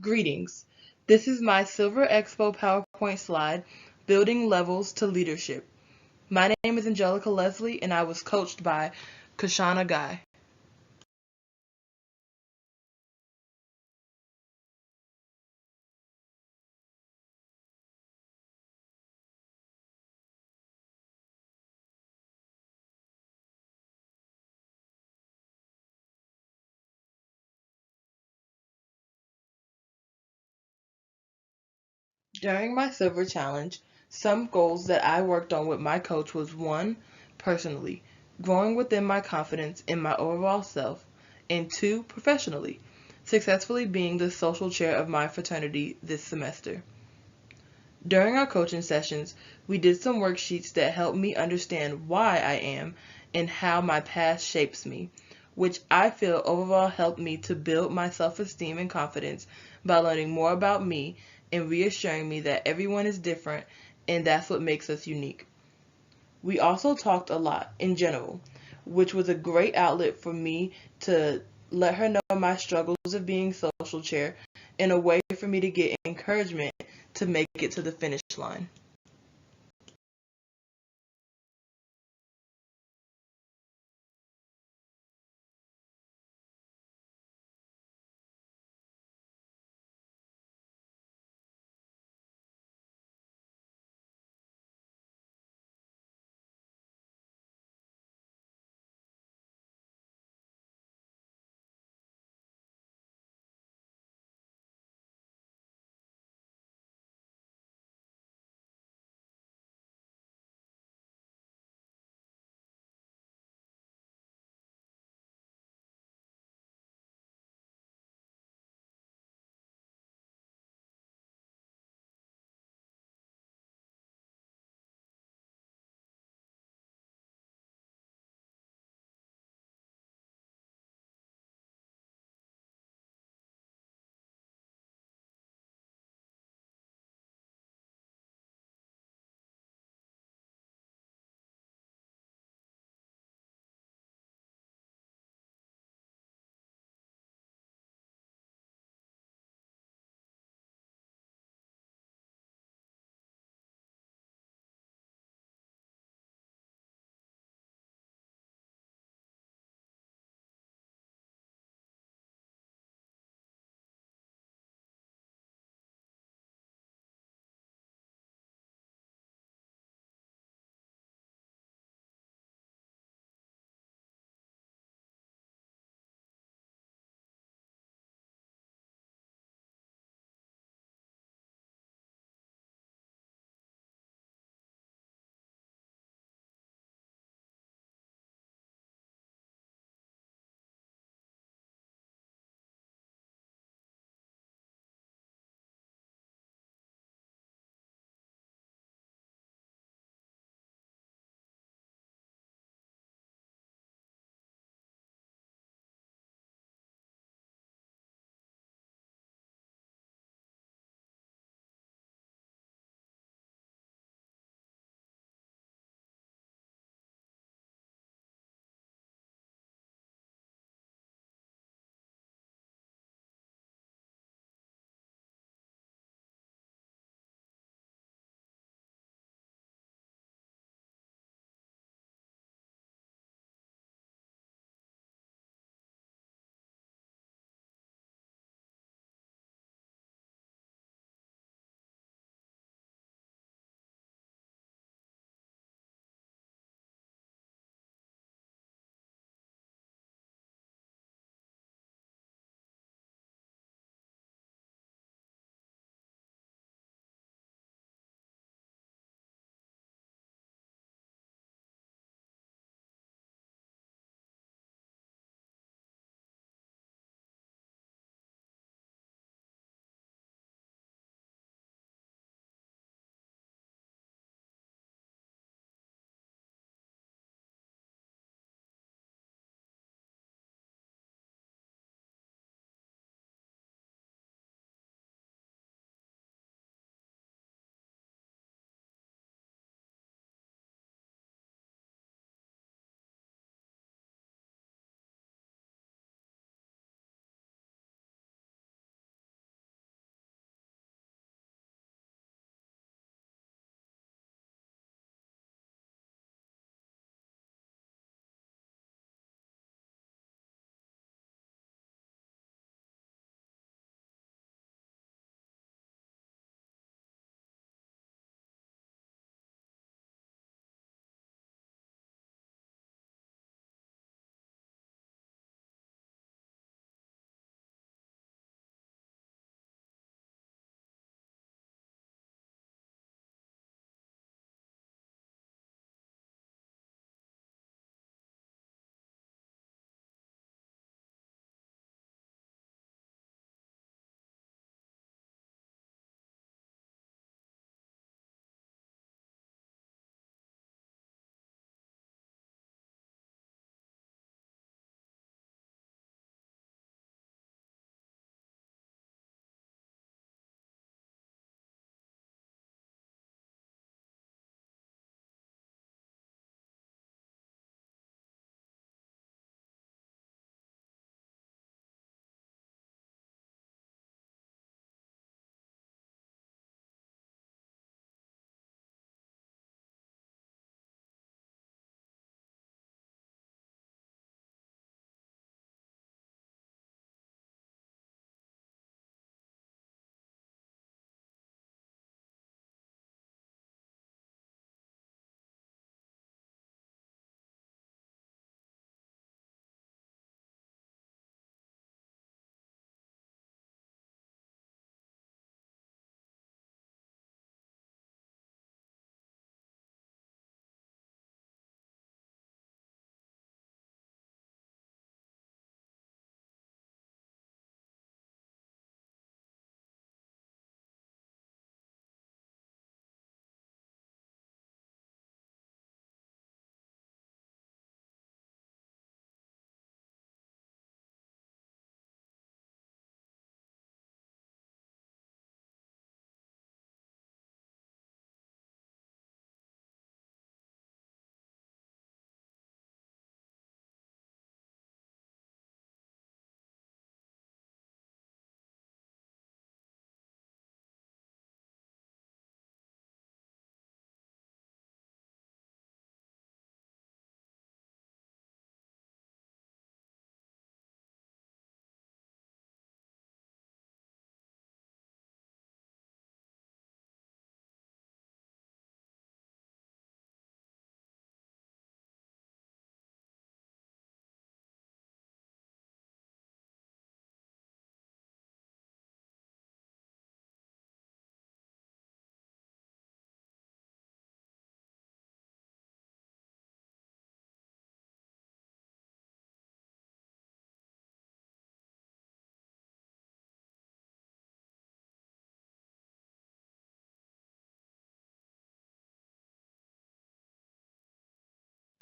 Greetings. This is my Silver Expo PowerPoint slide, Building Levels to Leadership. My name is Angelica Leslie, and I was coached by Kashana Guy. During my Silver Challenge, some goals that I worked on with my coach was one, personally, growing within my confidence in my overall self, and two, professionally, successfully being the social chair of my fraternity this semester. During our coaching sessions, we did some worksheets that helped me understand why I am and how my past shapes me, which I feel overall helped me to build my self-esteem and confidence by learning more about me and reassuring me that everyone is different and that's what makes us unique. We also talked a lot in general, which was a great outlet for me to let her know my struggles of being social chair and a way for me to get encouragement to make it to the finish line.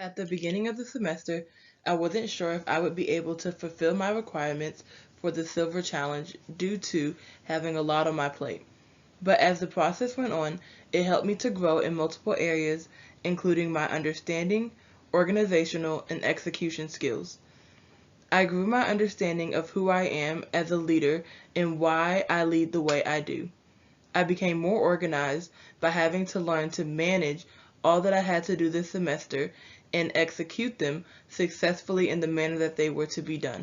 At the beginning of the semester, I wasn't sure if I would be able to fulfill my requirements for the Silver Challenge due to having a lot on my plate. But as the process went on, it helped me to grow in multiple areas, including my understanding, organizational, and execution skills. I grew my understanding of who I am as a leader and why I lead the way I do. I became more organized by having to learn to manage all that I had to do this semester and execute them successfully in the manner that they were to be done.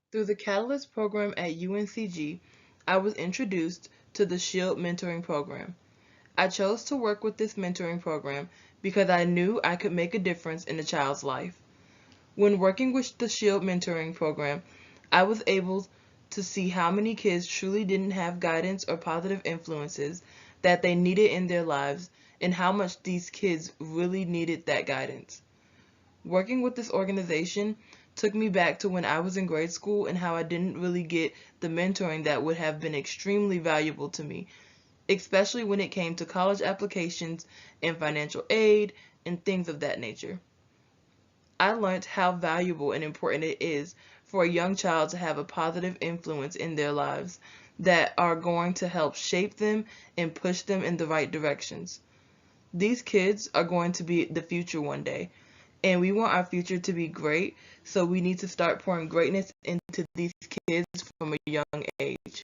Through the Catalyst program at UNCG, I was introduced to the SHIELD mentoring program. I chose to work with this mentoring program because I knew I could make a difference in a child's life. When working with the SHIELD mentoring program, I was able to see how many kids truly didn't have guidance or positive influences that they needed in their lives and how much these kids really needed that guidance. Working with this organization took me back to when I was in grade school and how I didn't really get the mentoring that would have been extremely valuable to me, especially when it came to college applications and financial aid and things of that nature. I learned how valuable and important it is for a young child to have a positive influence in their lives that are going to help shape them and push them in the right directions. These kids are going to be the future one day, and we want our future to be great, so we need to start pouring greatness into these kids from a young age.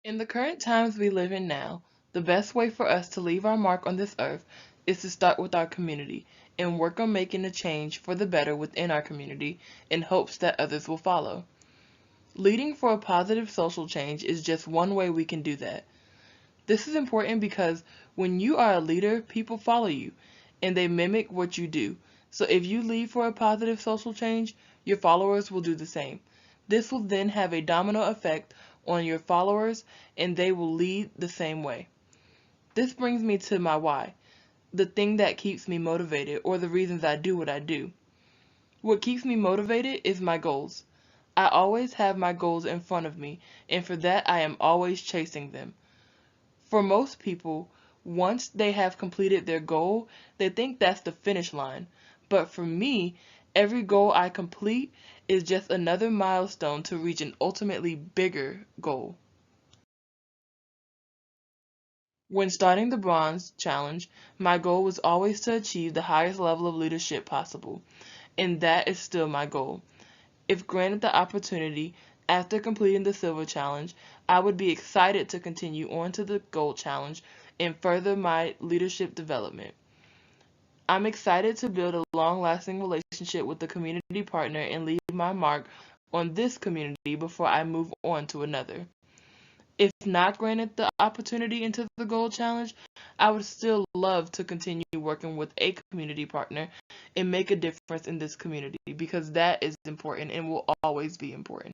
In the current times we live in now, the best way for us to leave our mark on this earth is to start with our community and work on making a change for the better within our community in hopes that others will follow. Leading for a positive social change is just one way we can do that. This is important because when you are a leader, people follow you and they mimic what you do. So if you lead for a positive social change, your followers will do the same. This will then have a domino effect on your followers and they will lead the same way. This brings me to my why, the thing that keeps me motivated or the reasons I do what I do. What keeps me motivated is my goals. I always have my goals in front of me, and for that I am always chasing them. For most people, once they have completed their goal, they think that's the finish line. But for me, every goal I complete is just another milestone to reach an ultimately bigger goal. When starting the Bronze Challenge, my goal was always to achieve the highest level of leadership possible, and that is still my goal. If granted the opportunity, after completing the Silver Challenge, I would be excited to continue on to the Gold Challenge and further my leadership development. I'm excited to build a long-lasting relationship with the community partner and leave my mark on this community before I move on to another. If not granted the opportunity into the Gold Challenge, I would still love to continue working with a community partner and make a difference in this community because that is important and will always be important.